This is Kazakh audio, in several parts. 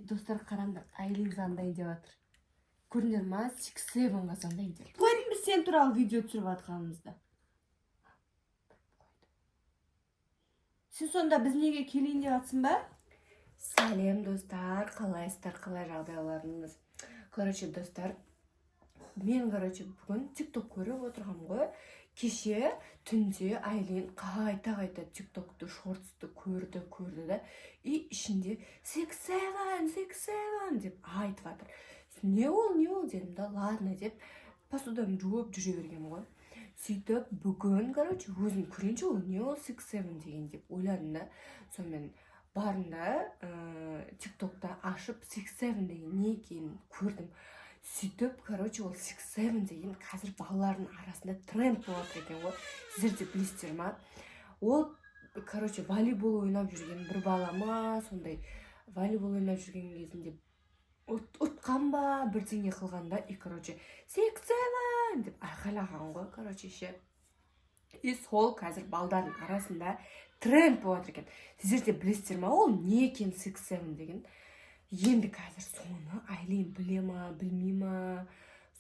Достар қараңдар, Айлин звондайын деп жатыр. Көрдіңдер ма? 6-7-ға звондайын деп. Қойдың біз сен туралы видео түсіріп жатқанымызда. Сен сонда біз неге келейін деп жатсың ба? Сәлем достар, қалайсыздар, қалай жағдайларыңыз? Короче, достар, мен бүгін TikTok көріп отырғам ғой. Кеше түнде Айлин қайта TikTok'ты, шортсты көрді да, и ішінде 6-7 деп айтып жатыр. Не ол дедім да, ладно деп посудамды жуып жүре бергем ғой. Сөйтіп бүгін, өзім көрейінші ол не ол 6-7 деген деп ойладым да. Сонымен барында TikTok'та ашып 6-7 деген не екенін көрдім. Сөйтіп, ол 6-7 деген қазір балалардың арасында тренд болып екен ғой. Сіздер де білесіздер ма? Ол, волейбол ойнап жүрген бір бала ма, сондай волейбол ойнап жүрген кезінде ұтқан ба, бірдеңе қылғанда, и 6-7 деп айқайлаған ғой, ше. И сол қазір балдардың арасында тренд болып екен. Сіздер де білесіздер ма, ол не екен 6-7 деген? Енді қазір соны Айлин біле ма, білмей ма,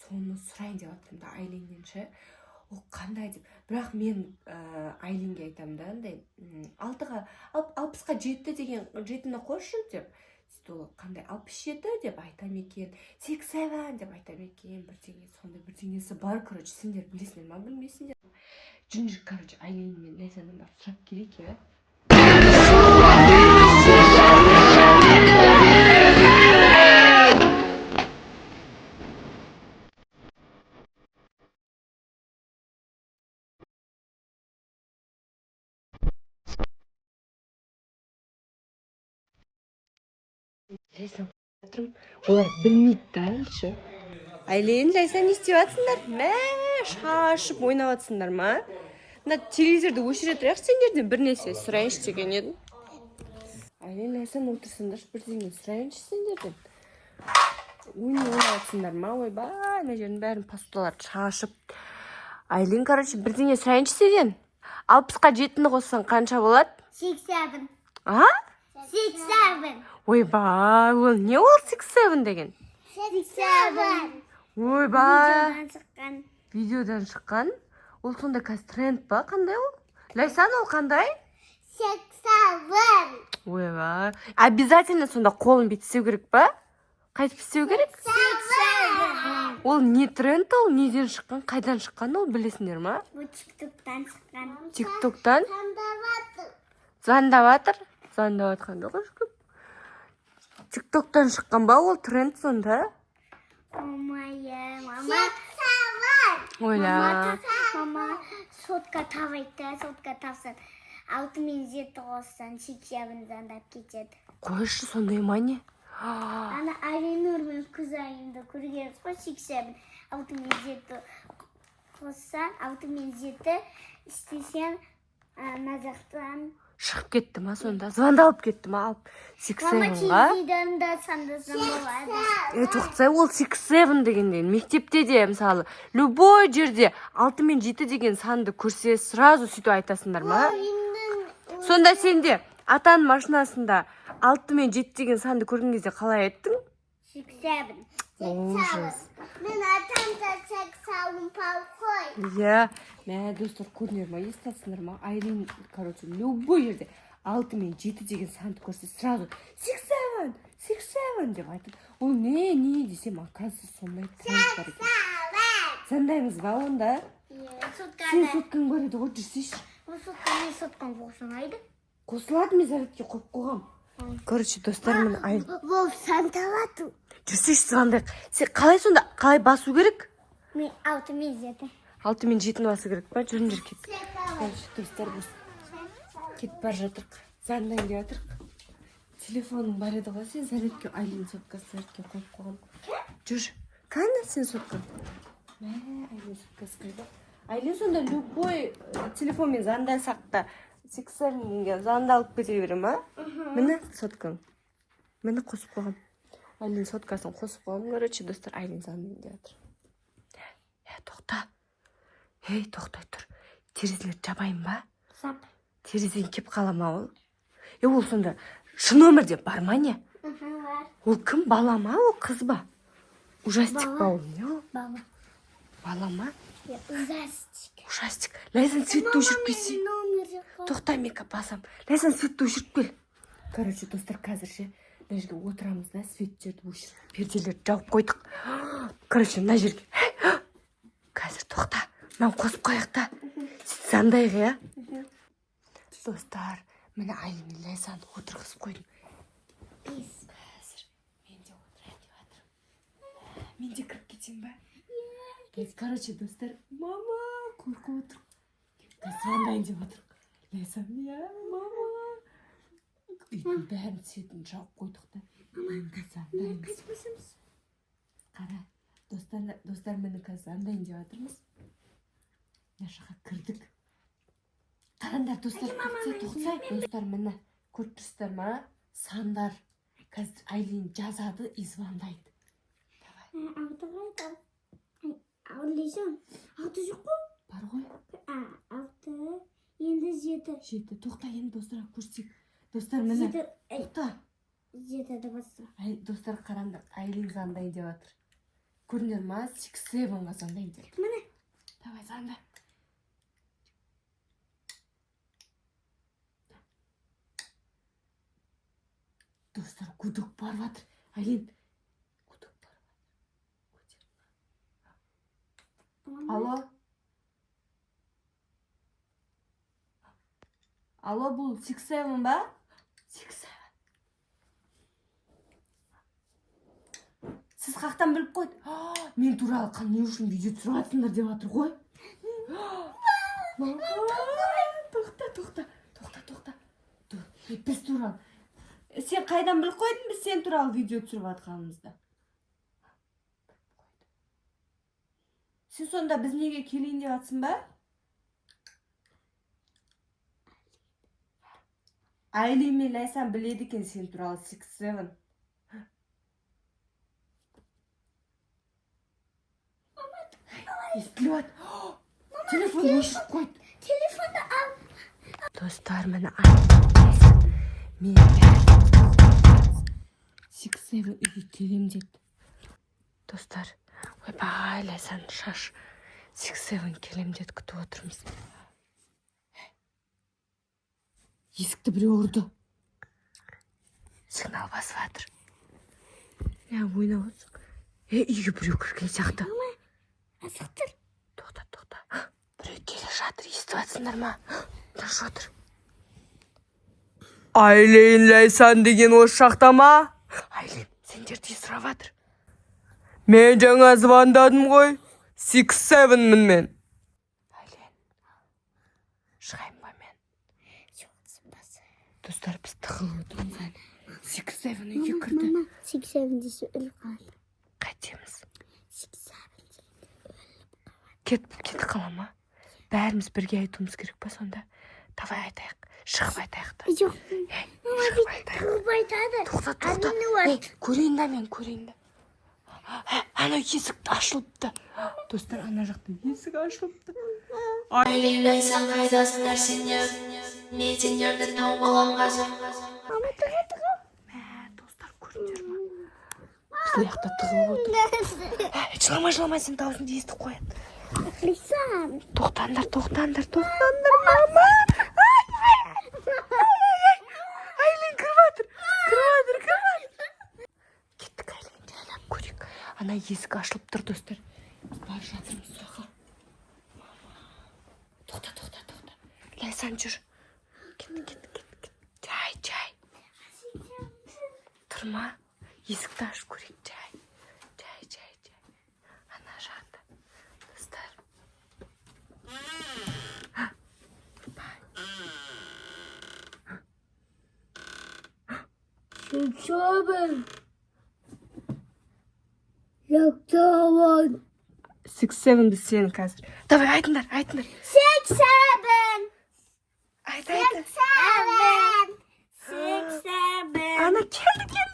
соны сұрайын деп жатырмын да Айлиннен ше. Ол қандай деп. Бірақ мен Айлинге айтамын да, андай 60-ға 7 деген 7-ні қойшы деп. Ол қандай 67 деп айтам екен, 6-7 деп айтам екен, бірдеңе, сондай бірдеңесі бар, сендер білесіңдер ма, білмейсіңдер. Жүріңдер, Айлин мен Ләйсадан барып сұрап келейік, иә. Ләйсан, олар білмейді да, ше. Айлин, Ләйсан, не істеп жатсыңдар? Мә, шашып ойнап жатсыңдар ма? Мына телевизорды өшіре тұрайық, сендерден бір нәрсе сұрайыншы деген едім. Айлин, Ләйсан, отырсыңдар, бірдеңе сұрайыншы сендерден. Ойнап жатсыңдар ма? Ойбай, мына жердің бәрін посудаларды шашып. Айлин, бірдеңе сұрайыншы сенден. 60-ға 7-ні қоссаң қанша болады? 6-7. А? 6-7. Ойбай, ол не ол 6-7 деген? 6-7. Ойбай. Видеодан шыққан. Ол сонда қазір тренд ба? Қандай ол? Ләйсан, ол қандай? 6-7. Ойбай. Обязательно сонда қолын бүйтіп істеу керек па? Қайтып істеу керек? 6-7. Ол не тренд ол? Неден шыққан? Қайдан шыққан ол? Білесіңдер ма? Бұл TikTok'тан шыққан. TikTok'тан? Звондап жатқан жоқ ешкім. TikTok'тан шыққан ба ол тренд сонда? Мама. Ойла. Мама сотқа табайды, сотқа тапсын. 6 мен 7 қоссаң 6-7 звондап кетеді. Қойшы, сондай ма не? Ана Айнұр мен Күзайымды көргенбіз ғой, 6-7. 6 мен 7 қоссаң, 6 мен 7 істесең, ана жақтан шығып кетті ма сонда? Звондалып кетті ма? Алып 6-7-ға? Мама телевизордан да сандасам болады. Тоқтай, ол 6-7 дегенден мектепте де, мысалы, любой жерде 6 мен 7 деген санды көрсе, сразу сөйтіп айтасыңдар ма? Сонда сенде атаның машинасында 6 мен 7 деген санды көрген кезде қалай айттың? 6-7. Ужас. Мен атамда 6-7 пал қой. Иә, мә, достар, көрдіңдер ма, естасыңдар ма? Айлин, любой жерде 6 мен 7 деген санды көрсе, сразу 6-7 деп айтып. Ол не десем, оказывается, сондай тренд бар екен. Звондаймыз ба онда? Сен соткаң бар еді ғой, жүрсейші. Ол сотканы сотқан қосылмайды? Қосылады, мен заретке қойып қойғам. Достар, мен Айлин. Ол сандалады. Жүрсейші, звондайық. Сен қалай сонда, қалай басу керек? Мен 6 мен 7. 6 мен 7-ні басу керек па? Жүріңдер кет. Достар, біз кетіп бар жатырық. Звондайын деп жатырық. Телефоның бар еді ғой, сен заретке, Айлин соткасы заретке қойып қойғам. Жүр. Қайда сен соткаң? Айлин соткасы қайда? Айлин сонда любой телефонмен звондасақ та 6-7-ге звондалып кете бере ма? Міне соткаң. Мені қосып қойғам. Айлин соткасын қосып қойғам. Достар, Айлин звондайын деп жатыр. Тоқта. Тоқтай тұр. Терезелерді жабайын ба? Сап. Терезеден кеп қала ма ол? Ол сонда шын өмірде бар ма не? Var. Ол кім, бала ма, ол қыз ба? Ужастик Бала. ба ол, не ол? Baba. Бала ма? Ya ужастик. Ужастик. Ләйсін светті өшіріп келсе. Номер yok. Тоқтай, мека басам. Ләйсін светті өшіріп кел. Короче, достар, қазір ше, мына жерге отырамыз да, светтерді өшіріп, перделерді жауып қойдық. Короче, мына жерге. Қазір тоқта. Мынаны қосып қояйық та. Сөйтіп зандайық, иә? Достар, міне Айлин мен Ләйсанды отырғызып қойдым. Biz. Қазір мен де отырайын деп жатырмын. Мен де кіріп кетейін ба? Короче, достар, мама қорқып отыр. Қазір звондайын деп отырмын. Ләйсан, иә, мама. Үйдің бәрін светін жауып қойдық та. Енді звондаймыз. Kaçmışsınız? Қара, достар мені қазір звондайын деп жатырмыз. Мына жаққа кірдік. Қараңдар, достар, тоқсай. Достар, мені көріп тұрсыздар ма? Сандар. Қазір Айлин жазады и звондайды. Auto var. Ağlayacağım. Auto yok mu? Бар ғой. Auto. Енді жеті. Жеті. Тоқта, енді достарға көрсек. Достар, мені. Тоқта. Жетіде басты. Достар, қараңдар, Айлин звондайын деп жатыр. Көрдіңдер ма? 6-7-ға звондайын деп. Міне. Давай, звонда. Достар, гудок барып жатыр. Айлин, гудок барып жатыр. Алло? Алло, бұл 6-7 ба? 6-7. Сіз қақтан біліп қойды? Мен туралы не үшін видео түсіріп жатсыңдар деп жатыр ғой. Тоқта. Біз туралы. Сен қайдан біліп қойдың, біз сен туралы видео түсіріп жатқанымызды? Сен сонда біз неге келейін деп жатсың ба? Айлин мен Ләйсан біледі екен сен туралы 6-7. Естіліп телефон өшіріп қойды. Telefonu al. Достар, мені Айлин мен 6-7 үйге келем деді. Достар, ойбай, Ләйсан шаш 6-7 келем деді, күтіп отырмыз. Есікті біреу ұрды. Сигнал басып жатыр. Ойнап отырсың. Үйге біреу кірген сияқты. Asıktır. Тоқта. Біреу келе жатыр, естіп жатсыңдар ма? Тыныш отыр. Айлин, Ләйсан деген осы жақта ма? Айлин, сендерді сұрап жатыр. Мен жаңа звондадым ғой. 6-7-мін мен. Айлин, шығайын ба мен? Достар, біз тығылып отырмыз. 6-7 үйге кірді. Mama 6-7'si ölü kaldı. Қайтеміз. 6-7. Кетіп қала ма? Бәріміз бірге айтуымыз керек па сонда? Давай айтайық. Шығып айтайық та. Yok. Шығып айтайық. Kurbaytadı. Тоқта. Anne var. Көрейін да мен, көрейін да. Ана есік ашылыпты. Достар, ана жақта есік ашылыпты. Айлин, Ләйсан қайдасыңдар сендер? Мен сендерді тауып алам қазір. Ama tıkı. Достар, көріңдер ма? Біз аяқта тығылып отыр. Жыламай, сен даусыңды естіп қояды. Lisan. Тоқтаңдар, мама. Айлин кіріп жатыр. Кеттік, Айлин, жайлап көрейік. Ана есік ашылып тұр, достар. Біз бара жатырмыз соға. Тоқта. Ләйсан жүр. Кет. Жай. Тұрма. Есікті ашып көрейік, жай. Ана жақта. Достар. Şöyle. Yok tamam. 6-7 біз сені қазір. Давай, айтыңдар. 6-7. Айт. 6-7. Ана келді.